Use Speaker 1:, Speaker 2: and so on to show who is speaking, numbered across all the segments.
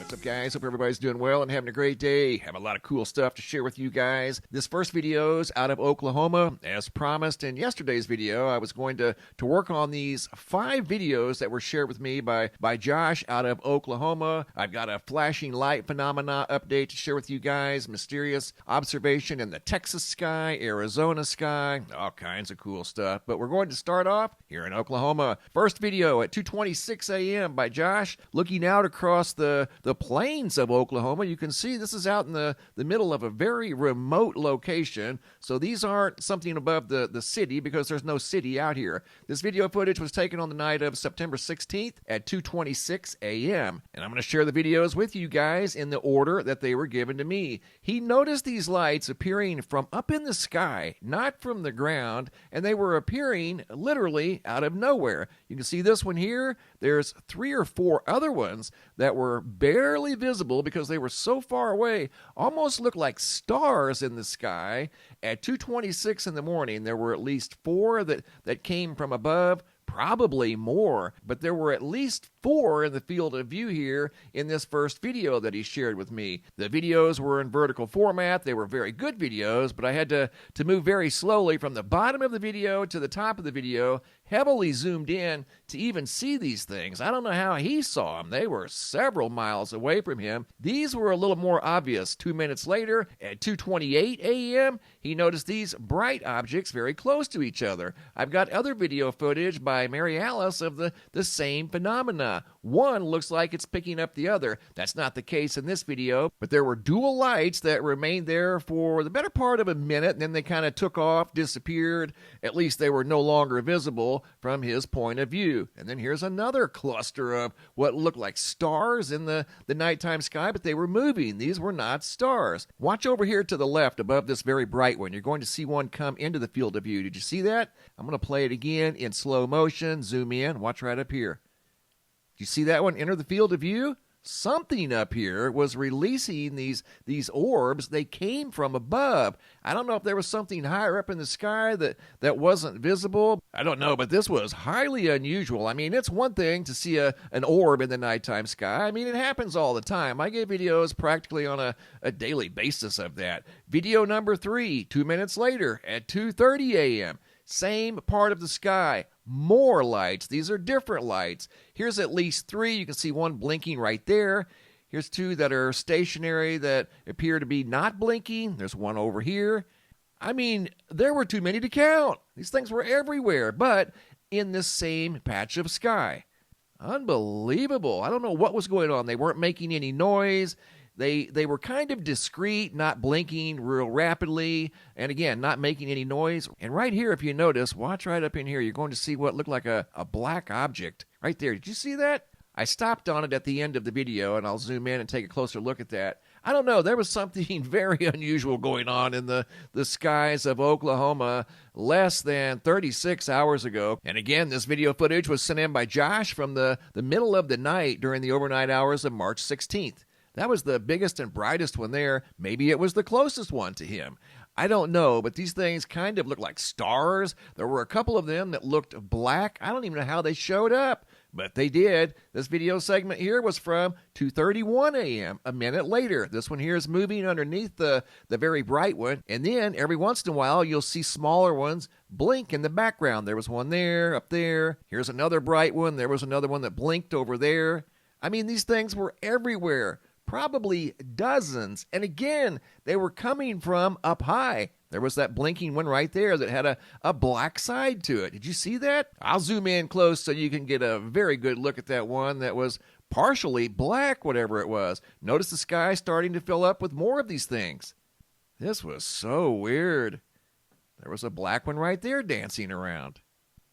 Speaker 1: What's up, guys? Hope everybody's doing well and having a great day. Have a lot of cool stuff to share with you guys. This first video is out of Oklahoma. As promised in yesterday's video, I was going to work on these 5 videos that were shared with me by Josh out of Oklahoma. I've got a flashing light phenomena update to share with you guys, mysterious observation in the Texas sky, Arizona sky, all kinds of cool stuff. But we're going to start off here in Oklahoma. First video at 2:26 a.m. by Josh, looking out across the plains of Oklahoma. You can see this is out in the middle of a very remote location. So these aren't something above the city because there's no city out here. This video footage was taken on the night of September 16th at 2:26 a.m. And I'm going to share the videos with you guys in the order that they were given to me. He noticed these lights appearing from up in the sky, not from the ground, and they were appearing literally out of nowhere. You can see this one here. There's 3 or 4 other ones that were barely visible because they were so far away, almost looked like stars in the sky. At 2:26 in the morning, there were at least 4 that came from above, probably more, but there were at least 4 in the field of view here in this first video that he shared with me. The videos were in vertical format. They were very good videos, but I had to move very slowly from the bottom of the video to the top of the video, heavily zoomed in to even see these things. I don't know how he saw them. They were several miles away from him. These were a little more obvious. 2 minutes later, at 2:28 a.m., he noticed these bright objects very close to each other. I've got other video footage by Mary Alice of the same phenomena. One looks like it's picking up the other. That's not the case in this video, but there were dual lights that remained there for the better part of a minute, and then they kind of took off, disappeared. At least they were no longer visible from his point of view. And then here's another cluster of what looked like stars in the nighttime sky, but they were moving. These were not stars. Watch over here to the left above this very bright one. You're going to see one come into the field of view. Did you see that? I'm going to play it again in slow motion. Zoom in. Watch right up here. Do you see that one enter the field of view? Something up here was releasing these orbs. They came from above. I don't know if there was something higher up in the sky that wasn't visible. I don't know, but this was highly unusual. I mean, it's one thing to see an orb in the nighttime sky. I mean, it happens all the time. I get videos practically on a daily basis of that. Video number 3, 2 minutes later at 2:30 a.m. Same part of the sky. More lights. These are different lights. Here's at least 3. You can see one blinking right there. Here's 2 that are stationary that appear to be not blinking. There's one over here. I mean, there were too many to count. These things were everywhere, but in this same patch of sky. Unbelievable. I don't know what was going on. They weren't making any noise. They were kind of discreet, not blinking real rapidly, and again, not making any noise. And right here, if you notice, watch right up in here, you're going to see what looked like a black object right there. Did you see that? I stopped on it at the end of the video, and I'll zoom in and take a closer look at that. I don't know, there was something very unusual going on in the skies of Oklahoma less than 36 hours ago. And again, this video footage was sent in by Josh from the middle of the night during the overnight hours of March 16th. That was the biggest and brightest one there. Maybe it was the closest one to him. I don't know, but these things kind of look like stars. There were a couple of them that looked black. I don't even know how they showed up, but they did. This video segment here was from 2:31 a.m., a minute later. This one here is moving underneath the very bright one, and then every once in a while you'll see smaller ones blink in the background. There was one there, up there. Here's another bright one. There was another one that blinked over there. I mean, these things were everywhere. Probably dozens. And again, they were coming from up high. There was that blinking one right there that had a black side to it. Did you see that? I'll zoom in close so you can get a very good look at that one that was partially black, whatever it was. Notice the sky starting to fill up with more of these things. This was so weird. There was a black one right there dancing around.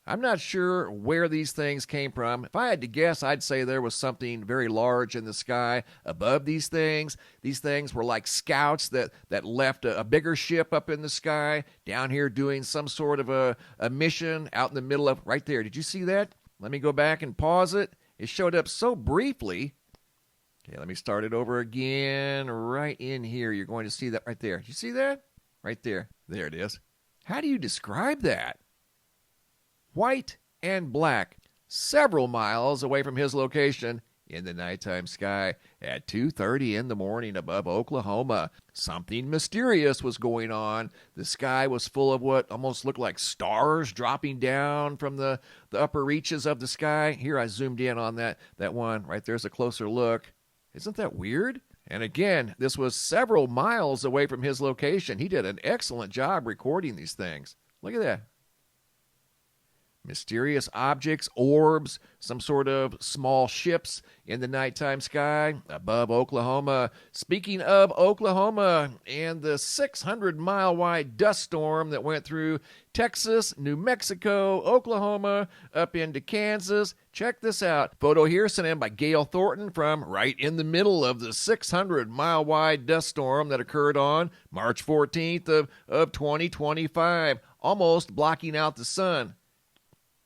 Speaker 1: I'm not sure where these things came from. If I had to guess, I'd say there was something very large in the sky above these things. These things were like scouts that left a bigger ship up in the sky, down here doing some sort of a mission out in the middle of, right there. Did you see that? Let me go back and pause it. It showed up so briefly. Okay, let me start it over again. Right in here, you're going to see that right there. Did you see that? Right there. There it is. How do you describe that? White and black, several miles away from his location in the nighttime sky at 2:30 in the morning above Oklahoma. Something mysterious was going on. The sky was full of what almost looked like stars dropping down from the upper reaches of the sky. Here I zoomed in on that one. Right there's a closer look. Isn't that weird? And again, this was several miles away from his location. He did an excellent job recording these things. Look at that. Mysterious objects, orbs, some sort of small ships in the nighttime sky above Oklahoma. Speaking of Oklahoma and the 600-mile-wide dust storm that went through Texas, New Mexico, Oklahoma, up into Kansas. Check this out. Photo here sent in by Gail Thornton from right in the middle of the 600-mile-wide dust storm that occurred on March 14th of 2025, almost blocking out the sun.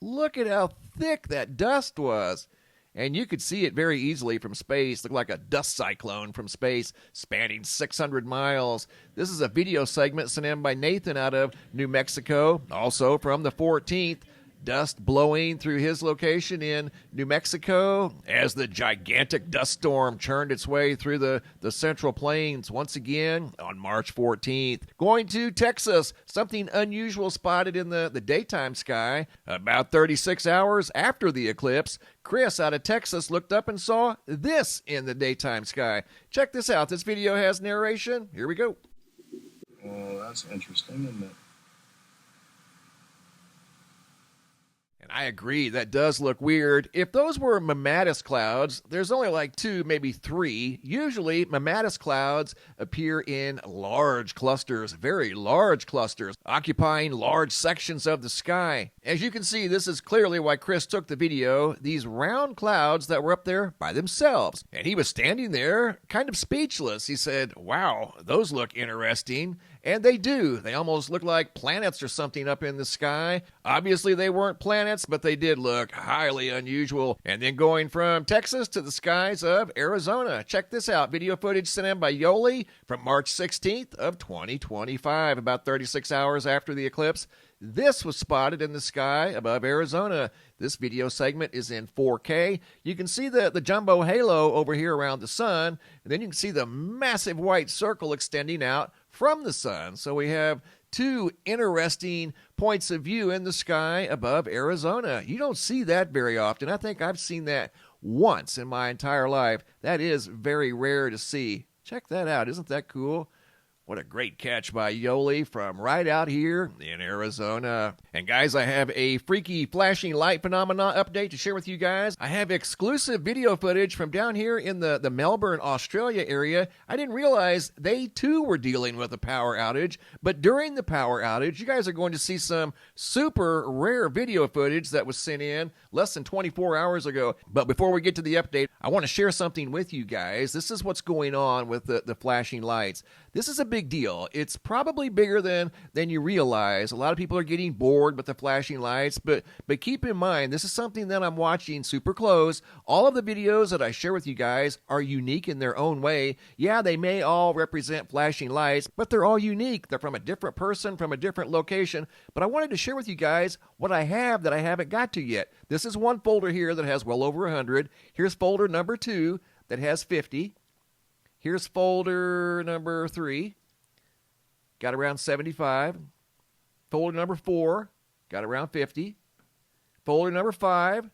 Speaker 1: Look at how thick that dust was. And you could see it very easily from space. Looked like a dust cyclone from space spanning 600 miles. This is a video segment sent in by Nathan out of New Mexico, also from the 14th. Dust blowing through his location in New Mexico as the gigantic dust storm churned its way through the Central Plains once again on March 14th. Going to Texas, something unusual spotted in the daytime sky. About 36 hours after the eclipse, Chris out of Texas looked up and saw this in the daytime sky. Check this out. This video has narration. Here we go.
Speaker 2: Well, that's interesting, isn't it?
Speaker 1: I agree, that does look weird. If those were mammatus clouds, there's only like 2, maybe 3. Usually, mammatus clouds appear in large clusters, very large clusters, occupying large sections of the sky. As you can see, this is clearly why Chris took the video, these round clouds that were up there by themselves. And he was standing there, kind of speechless. He said, wow, those look interesting. And they do. They almost look like planets or something up in the sky. Obviously, they weren't planets, but they did look highly unusual. And then going from Texas to the skies of Arizona. Check this out. Video footage sent in by Yoli from March 16th of 2025, about 36 hours after the eclipse. This was spotted in the sky above Arizona. This video segment is in 4K. You can see the jumbo halo over here around the sun, and then you can see the massive white circle extending out from the sun. So we have 2 interesting points of view in the sky above Arizona. You don't see that very often. I think I've seen that once in my entire life. That is very rare to see. Check that out. Isn't that cool? What a great catch by Yoli from right out here in Arizona. And guys, I have a freaky flashing light phenomena update to share with you guys. I have exclusive video footage from down here in the Melbourne, Australia area. I didn't realize they too were dealing with a power outage, but during the power outage, you guys are going to see some super rare video footage that was sent in less than 24 hours ago. But before we get to the update, I want to share something with you guys. This is what's going on with the flashing lights. This is a big deal. It's probably bigger than you realize. A lot of people are getting bored with the flashing lights, but keep in mind, this is something that I'm watching super close. All of the videos that I share with you guys are unique in their own way. Yeah, they may all represent flashing lights, but they're all unique. They're from a different person, from a different location. But I wanted to share with you guys what I have that I haven't got to yet. This is one folder here that has well over 100. Here's folder number 2 that has 50. Here's folder number 3, got around 75. Folder number 4, got around 50. Folder number 5,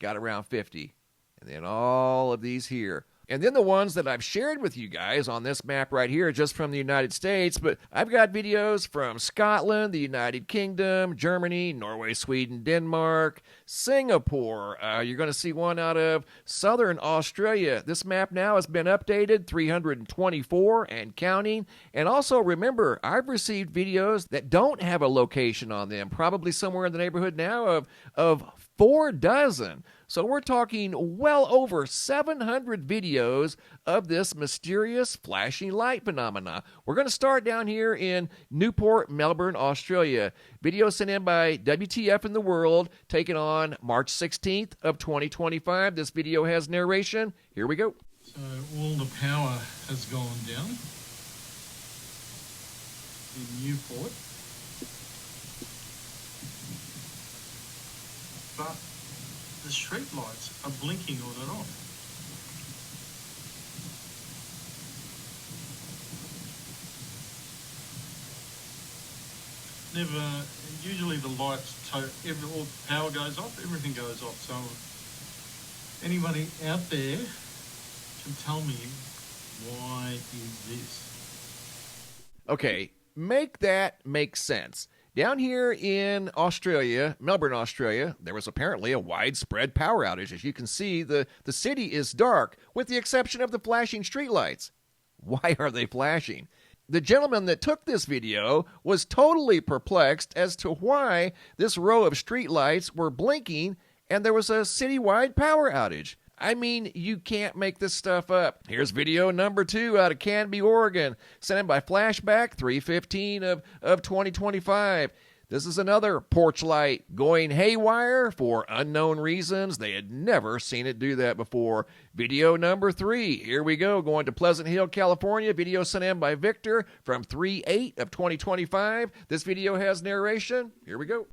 Speaker 1: got around 50. And then all of these here. And then the ones that I've shared with you guys on this map right here, just from the United States, but I've got videos from Scotland, the United Kingdom, Germany, Norway, Sweden, Denmark, Singapore. You're going to see one out of Southern Australia. This map now has been updated, 324 and counting. And also remember, I've received videos that don't have a location on them, probably somewhere in the neighborhood now of 4 dozen. So we're talking well over 700 videos of this mysterious flashing light phenomena. We're going to start down here in Newport, Melbourne, Australia. Video sent in by WTF in the World, taken on March 16th of 2025. This video has narration. Here we go.
Speaker 2: So all the power has gone down in Newport. But the street lights are blinking on and off. never. Usually the lights, all the power goes off, everything goes off. So anybody out there can tell me, why is this?
Speaker 1: Okay, make that make sense. Down here in Australia, Melbourne, Australia, there was apparently a widespread power outage. As you can see, the city is dark, with the exception of the flashing streetlights. Why are they flashing? The gentleman that took this video was totally perplexed as to why this row of streetlights were blinking and there was a citywide power outage. I mean, you can't make this stuff up. Here's video number 2 out of Canby, Oregon, sent in by Flashback 3/15 of 2025. This is another porch light going haywire for unknown reasons. They had never seen it do that before. Video number 3. Here we go, going to Pleasant Hill, California. Video sent in by Victor from 3/8 of 2025. This video has narration. Here we go.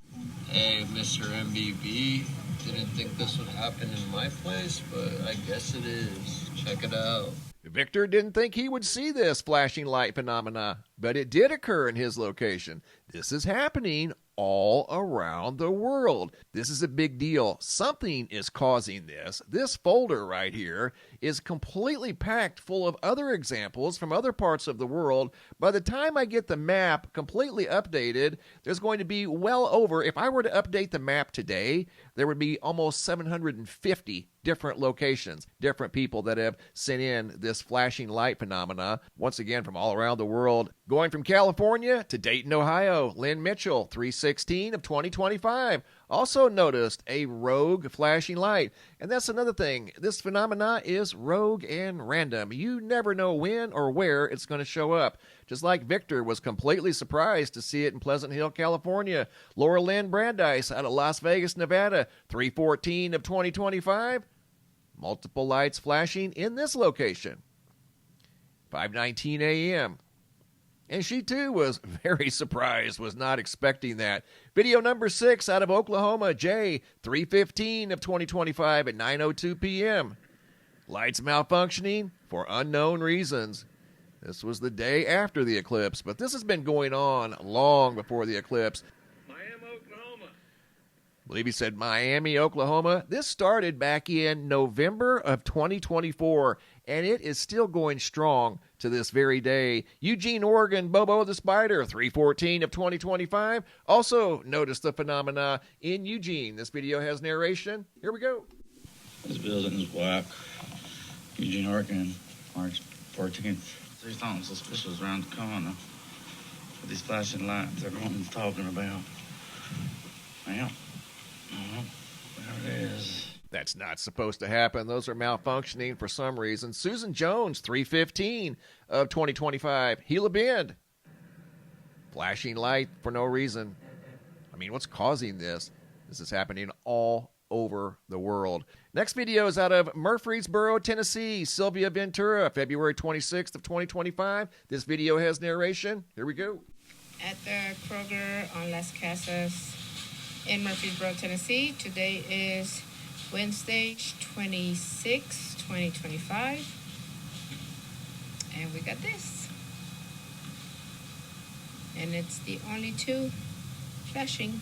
Speaker 3: Hey, Mr. MBB. Didn't think this would happen in my place, but I guess it is. Check it out.
Speaker 1: Victor didn't think he would see this flashing light phenomena, but it did occur in his location. This is happening all around the world. This is a big deal. Something is causing this. This folder right here is completely packed full of other examples from other parts of the world. By the time I get the map completely updated, there's going to be well over, if I were to update the map today, there would be almost 750 different locations, different people that have sent in this flashing light phenomena, once again from all around the world. Going from California to Dayton, Ohio, Lynn Mitchell, 3/16 of 2025, also noticed a rogue flashing light. And that's another thing. This phenomena is rogue and random. You never know when or where it's going to show up. Just like Victor was completely surprised to see it in Pleasant Hill, California. Laura Lynn Brandeis out of Las Vegas, Nevada, 3/14 of 2025. Multiple lights flashing in this location. 5:19 a.m. And she too was very surprised, was not expecting that. Video number 6 out of Oklahoma, Jay, 3/15 of 2025 at 9:02 p.m. Lights malfunctioning for unknown reasons. This was the day after the eclipse, but this has been going on long before the eclipse.
Speaker 3: Miami, Oklahoma.
Speaker 1: I believe he said Miami, Oklahoma. This started back in November of 2024, and it is still going strong to this very day. Eugene, Oregon, Bobo the Spider, 3/14 of 2025. Also noticed the phenomena in Eugene. This video has narration. Here we go.
Speaker 4: This building is black. Eugene, Oregon, March 14th. There's something suspicious around the corner with these flashing lights everyone's talking about. Well, there it is.
Speaker 1: That's not supposed to happen. Those are malfunctioning for some reason. Susan Jones, 3/15 of 2025. Gila Bend. Flashing light for no reason. I mean, what's causing this? This is happening all over the world. Next video is out of Murfreesboro, Tennessee. Sylvia Ventura, February 26th of 2025. This video has narration. Here we go.
Speaker 5: At the Kroger on Las Casas in Murfreesboro, Tennessee. Today is Wednesday, 26, 2025. And we got this. And it's the only two flashing.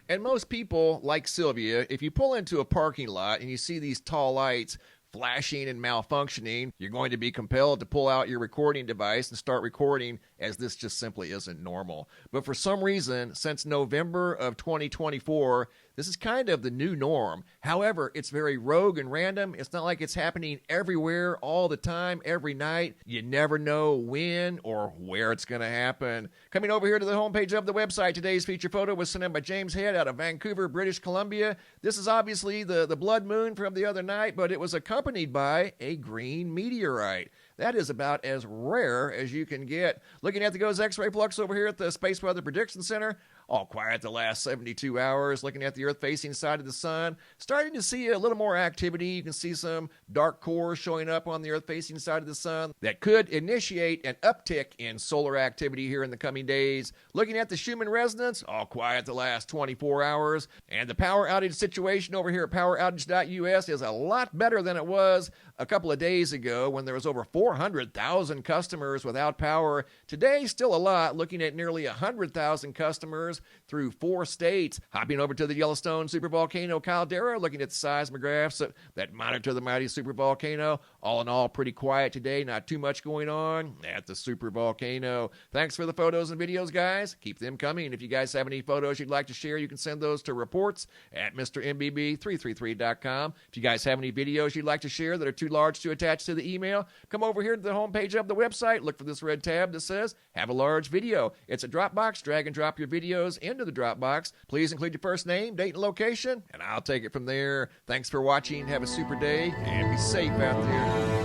Speaker 1: And most people, like Sylvia, if you pull into a parking lot and you see these tall lights flashing and malfunctioning, you're going to be compelled to pull out your recording device and start recording, as this just simply isn't normal. But for some reason, since November of 2024, this is kind of the new norm. However, it's very rogue and random. It's not like it's happening everywhere, all the time, every night. You never know when or where it's going to happen. Coming over here to the homepage of the website, today's feature photo was sent in by James Head out of Vancouver, British Columbia. This is obviously the blood moon from the other night, but it was accompanied by a green meteorite. That is about as rare as you can get. Looking at the GOES X-ray flux over here at the Space Weather Prediction Center, all quiet the last 72 hours. Looking at the Earth-facing side of the sun, starting to see a little more activity. You can see some dark cores showing up on the Earth-facing side of the sun that could initiate an uptick in solar activity here in the coming days. Looking at the Schumann resonance, all quiet the last 24 hours. And the power outage situation over here at poweroutage.us is a lot better than it was a couple of days ago when there was over 400,000 customers without power. Today, still a lot, looking at nearly 100,000 customers through 4 states. Hopping over to the Yellowstone supervolcano caldera, looking at the seismographs that monitor the mighty supervolcano. All in all, pretty quiet today. Not too much going on at the supervolcano. Thanks for the photos and videos, guys. Keep them coming. If you guys have any photos you'd like to share, you can send those to reports at MrMBB333.com. If you guys have any videos you'd like to share that are too large to attach to the email, come over here to the homepage of the website. Look for this red tab that says Have a Large Video. It's a Dropbox. Drag and drop your videos into the Dropbox. Please include your first name, date, and location, and I'll take it from there. Thanks for watching. Have a super day, and be safe out there.